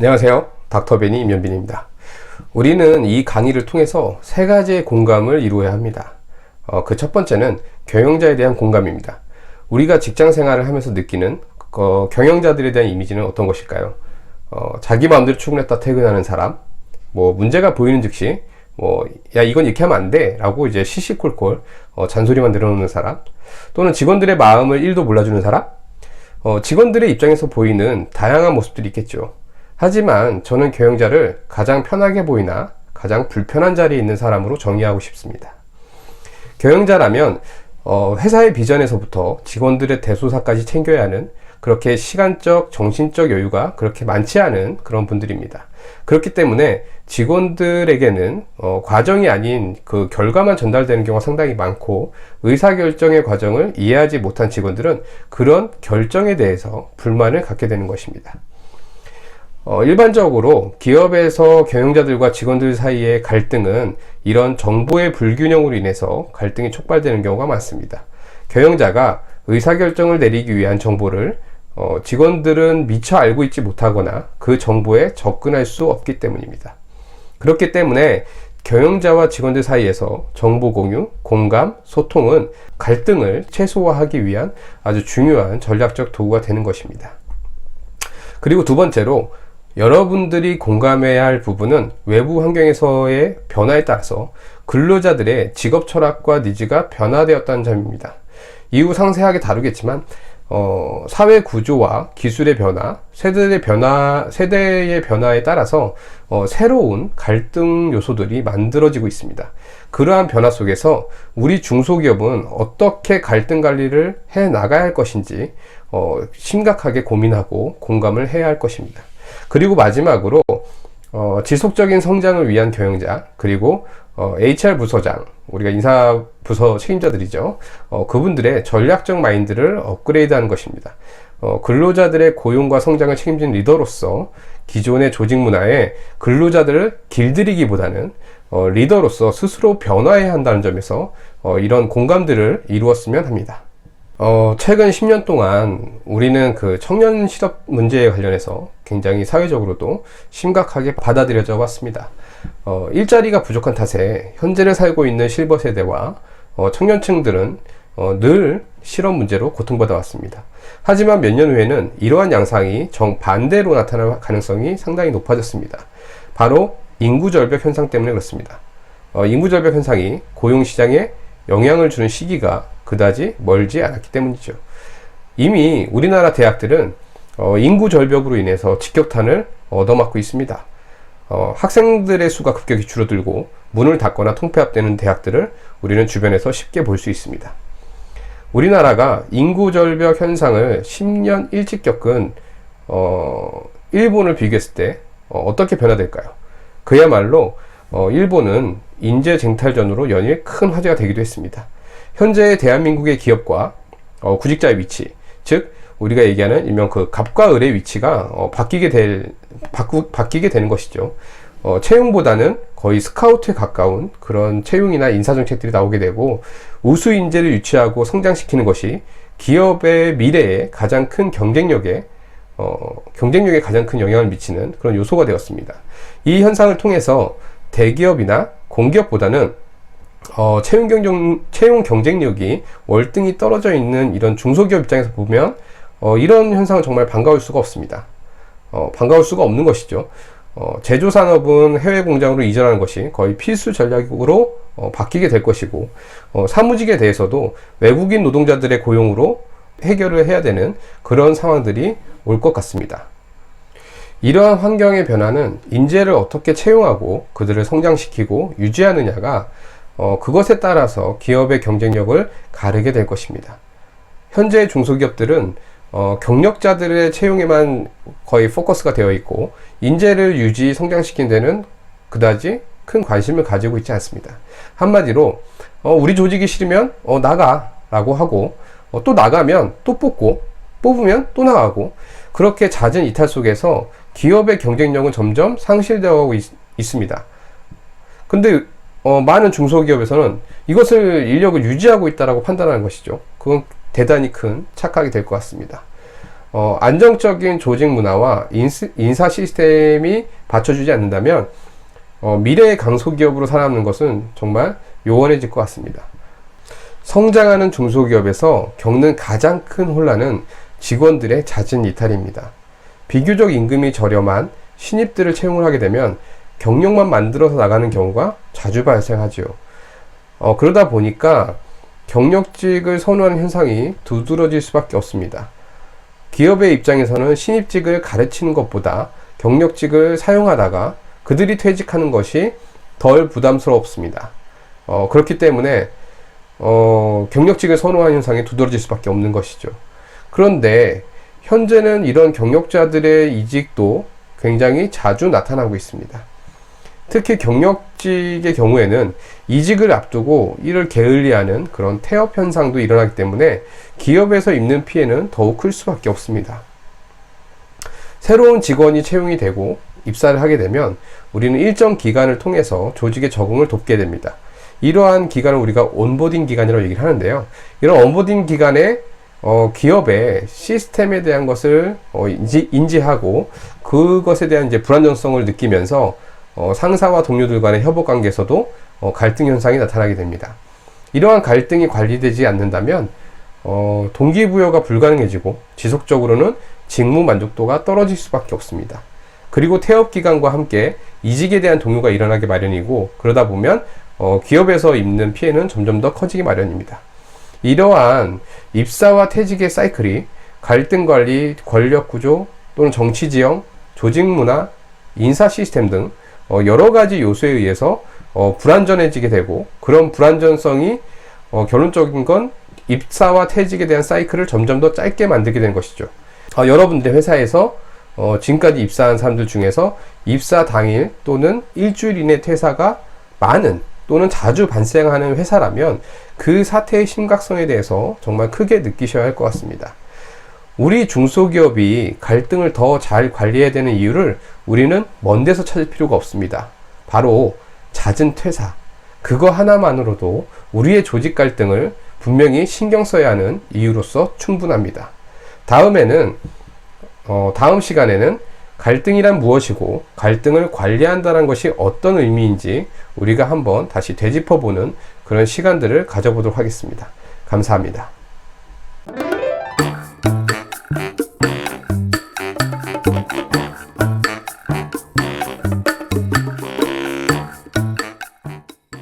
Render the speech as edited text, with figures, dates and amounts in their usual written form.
안녕하세요. 닥터베니 임현빈입니다. 우리는 이 강의를 통해서 세 가지의 공감을 이루어야 합니다. 그 첫 번째는 경영자에 대한 공감입니다. 우리가 직장 생활을 하면서 느끼는 경영자들에 대한 이미지는 어떤 것일까요? 자기 마음대로 출근했다 퇴근하는 사람, 문제가 보이는 즉시 야 이건 이렇게 하면 안 돼 라고 이제 시시콜콜 잔소리만 늘어놓는 사람, 또는 직원들의 마음을 1도 몰라주는 사람. 직원들의 입장에서 보이는 다양한 모습들이 있겠죠. 하지만 저는 경영자를 가장 편하게 보이나 가장 불편한 자리에 있는 사람으로 정의하고 싶습니다. 경영자라면 회사의 비전에서부터 직원들의 대소사까지 챙겨야 하는, 그렇게 시간적, 정신적 여유가 그렇게 많지 않은 그런 분들입니다. 그렇기 때문에 직원들에게는 과정이 아닌 그 결과만 전달되는 경우가 상당히 많고, 의사결정의 과정을 이해하지 못한 직원들은 그런 결정에 대해서 불만을 갖게 되는 것입니다. 일반적으로 기업에서 경영자들과 직원들 사이의 갈등은 이런 정보의 불균형으로 인해서 갈등이 촉발되는 경우가 많습니다. 경영자가 의사결정을 내리기 위한 정보를 직원들은 미처 알고 있지 못하거나 그 정보에 접근할 수 없기 때문입니다. 그렇기 때문에 경영자와 직원들 사이에서 정보 공유, 공감, 소통은 갈등을 최소화하기 위한 아주 중요한 전략적 도구가 되는 것입니다. 그리고 두 번째로, 여러분들이 공감해야 할 부분은 외부 환경에서의 변화에 따라서 근로자들의 직업 철학과 니즈가 변화되었다는 점입니다. 이후 상세하게 다루겠지만 사회 구조와 기술의 변화, 세대의 변화에 따라서 새로운 갈등 요소들이 만들어지고 있습니다. 그러한 변화 속에서 우리 중소기업은 어떻게 갈등 관리를 해 나가야 할 것인지 심각하게 고민하고 공감을 해야 할 것입니다. 그리고 마지막으로 지속적인 성장을 위한 경영자, 그리고 HR 부서장, 우리가 인사부서 책임자들이죠. 그분들의 전략적 마인드를 업그레이드하는 것입니다. 근로자들의 고용과 성장을 책임진 리더로서 기존의 조직 문화에 근로자들을 길들이기보다는 리더로서 스스로 변화해야 한다는 점에서 이런 공감들을 이루었으면 합니다. 최근 10년 동안 우리는 그 청년 실업 문제에 관련해서 굉장히 사회적으로도 심각하게 받아들여져 왔습니다. 일자리가 부족한 탓에 현재를 살고 있는 실버 세대와 청년층들은 늘 실업 문제로 고통받아 왔습니다. 하지만 몇 년 후에는 이러한 양상이 정반대로 나타날 가능성이 상당히 높아졌습니다. 바로 인구절벽 현상 때문에 그렇습니다. 인구절벽 현상이 고용시장에 영향을 주는 시기가 그다지 멀지 않았기 때문이죠. 이미 우리나라 대학들은 인구 절벽으로 인해서 직격탄을 얻어맞고 있습니다. 학생들의 수가 급격히 줄어들고 문을 닫거나 통폐합되는 대학들을 우리는 주변에서 쉽게 볼 수 있습니다. 우리나라가 인구 절벽 현상을 10년 일찍 겪은 일본을 비교했을 때 어떻게 변화될까요? 그야말로 일본은 인재 쟁탈전으로 연일 큰 화제가 되기도 했습니다. 현재 대한민국의 기업과 구직자의 위치, 즉 우리가 얘기하는 일명 그 갑과 을의 위치가 바뀌게 되는 것이죠. 채용보다는 거의 스카우트에 가까운 그런 채용이나 인사 정책들이 나오게 되고, 우수 인재를 유치하고 성장시키는 것이 기업의 미래에 가장 큰 경쟁력에 가장 큰 영향을 미치는 그런 요소가 되었습니다. 이 현상을 통해서 대기업이나 공기업보다는 채용 경쟁력이 월등히 떨어져 있는 이런 중소기업 입장에서 보면 이런 현상은 정말 반가울 수가 없습니다. 반가울 수가 없는 것이죠. 제조산업은 해외 공장으로 이전하는 것이 거의 필수 전략으로 바뀌게 될 것이고, 사무직에 대해서도 외국인 노동자들의 고용으로 해결을 해야 되는 그런 상황들이 올 것 같습니다. 이러한 환경의 변화는 인재를 어떻게 채용하고 그들을 성장시키고 유지하느냐가 그것에 따라서 기업의 경쟁력을 가르게 될 것입니다. 현재 중소기업들은 경력자들의 채용에만 거의 포커스가 되어 있고, 인재를 유지 성장시키는 데는 그다지 큰 관심을 가지고 있지 않습니다. 한마디로 우리 조직이 싫으면 나가 라고 하고, 또 나가면 또 뽑으면 또 나가고, 그렇게 잦은 이탈 속에서 기업의 경쟁력은 점점 상실되어 가고 있습니다. 근데 많은 중소기업에서는 이것을 인력을 유지하고 있다고 판단하는 것이죠. 그건 대단히 큰 착각이 될 것 같습니다. 안정적인 조직 문화와 인사 시스템이 받쳐주지 않는다면 미래의 강소기업으로 살아남는 것은 정말 요원해질 것 같습니다. 성장하는 중소기업에서 겪는 가장 큰 혼란은 직원들의 잦은 이탈입니다. 비교적 임금이 저렴한 신입들을 채용을 하게 되면 경력만 만들어서 나가는 경우가 자주 발생하죠. 그러다 보니까 경력직을 선호하는 현상이 두드러질 수밖에 없습니다. 기업의 입장에서는 신입직을 가르치는 것보다 경력직을 사용하다가 그들이 퇴직하는 것이 덜 부담스럽습니다. 그렇기 때문에 경력직을 선호하는 현상이 두드러질 수밖에 없는 것이죠. 그런데 현재는 이런 경력자들의 이직도 굉장히 자주 나타나고 있습니다. 특히 경력직의 경우에는 이직을 앞두고 이를 게을리하는 그런 태업 현상도 일어나기 때문에 기업에서 입는 피해는 더욱 클 수밖에 없습니다. 새로운 직원이 채용이 되고 입사를 하게 되면 우리는 일정 기간을 통해서 조직의 적응을 돕게 됩니다. 이러한 기간을 우리가 온보딩 기간이라고 얘기를 하는데요. 이런 온보딩 기간에 기업의 시스템에 대한 것을 인지하고 그것에 대한 이제 불안정성을 느끼면서 상사와 동료들 간의 협업 관계에서도 갈등 현상이 나타나게 됩니다. 이러한 갈등이 관리되지 않는다면 동기부여가 불가능해지고 지속적으로는 직무 만족도가 떨어질 수밖에 없습니다. 그리고 태업 기간과 함께 이직에 대한 동요가 일어나기 마련이고, 그러다 보면 기업에서 입는 피해는 점점 더 커지기 마련입니다. 이러한 입사와 퇴직의 사이클이 갈등 관리, 권력 구조 또는 정치 지형, 조직 문화, 인사 시스템 등 여러 가지 요소에 의해서 불안전해지게 되고, 그런 불안전성이 결론적인 건 입사와 퇴직에 대한 사이클을 점점 더 짧게 만들게 되는 것이죠. 여러분들의 회사에서 지금까지 입사한 사람들 중에서 입사 당일 또는 일주일 이내 퇴사가 많은 또는 자주 발생하는 회사라면 그 사태의 심각성에 대해서 정말 크게 느끼셔야 할 것 같습니다. 우리 중소기업이 갈등을 더 잘 관리해야 되는 이유를 우리는 먼 데서 찾을 필요가 없습니다. 바로 잦은 퇴사, 그거 하나만으로도 우리의 조직 갈등을 분명히 신경 써야 하는 이유로서 충분합니다. 다음 시간에는 갈등이란 무엇이고 갈등을 관리한다는 것이 어떤 의미인지 우리가 한번 다시 되짚어보는 그런 시간들을 가져보도록 하겠습니다. 감사합니다.